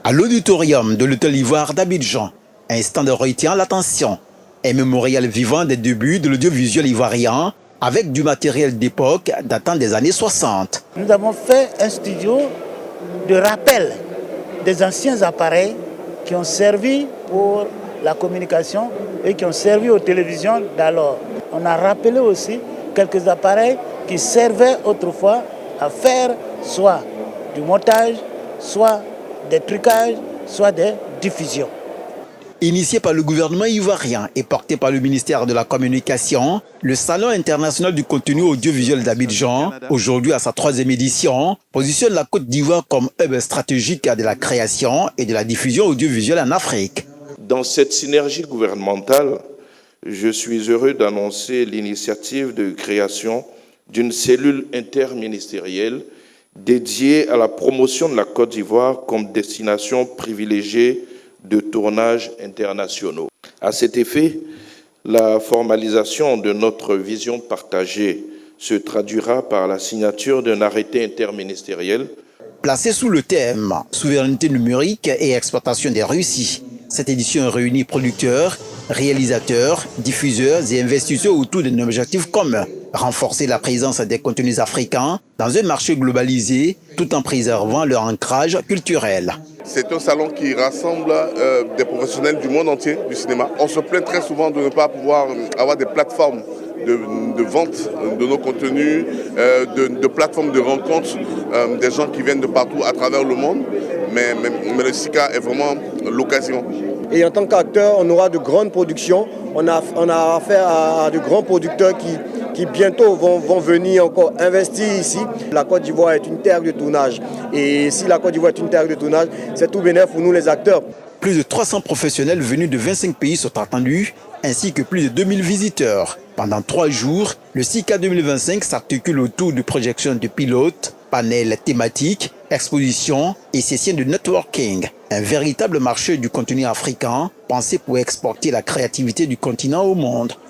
À l'auditorium de l'Hôtel Ivoire d'Abidjan, un stand retient l'attention. Un mémorial vivant des débuts de l'audiovisuel ivoirien avec du matériel d'époque datant des années 60. Nous avons fait un studio de rappel des anciens appareils qui ont servi pour la communication et qui ont servi aux télévisions d'alors. On a rappelé aussi quelques appareils qui servaient autrefois à faire soit du montage, soit des trucages, soit des diffusions. Initié par le gouvernement ivoirien et porté par le ministère de la Communication, le Salon international du contenu audiovisuel d'Abidjan, aujourd'hui à sa 3e édition, positionne la Côte d'Ivoire comme hub stratégique de la création et de la diffusion audiovisuelle en Afrique. Dans cette synergie gouvernementale, je suis heureux d'annoncer l'initiative de création d'une cellule interministérielle dédiée à la promotion de la Côte d'Ivoire comme destination privilégiée de tournages internationaux. À cet effet, la formalisation de notre vision partagée se traduira par la signature d'un arrêté interministériel. Placé sous le thème « Souveraineté numérique et exploitation des réussites », cette édition réunit producteurs, réalisateurs, diffuseurs et investisseurs autour d'un objectif commun: renforcer la présence des contenus africains dans un marché globalisé tout en préservant leur ancrage culturel. C'est un salon qui rassemble des professionnels du monde entier du cinéma. On se plaint très souvent de ne pas pouvoir avoir des plateformes de vente de nos contenus, de plateformes de rencontre des gens qui viennent de partout à travers le monde. Mais le SICA est vraiment l'occasion. Et en tant qu'acteur, on aura de grandes productions. On a affaire à de grands producteurs qui bientôt vont venir encore investir ici. La Côte d'Ivoire est une terre de tournage. Et si la Côte d'Ivoire est une terre de tournage, c'est tout bénéfice pour nous les acteurs. Plus de 300 professionnels venus de 25 pays sont attendus, ainsi que plus de 2000 visiteurs. Pendant 3 jours, le SICA 2025 s'articule autour de projections de pilotes, panels thématiques, expositions et sessions de networking. Un véritable marché du contenu africain pensé pour exporter la créativité du continent au monde.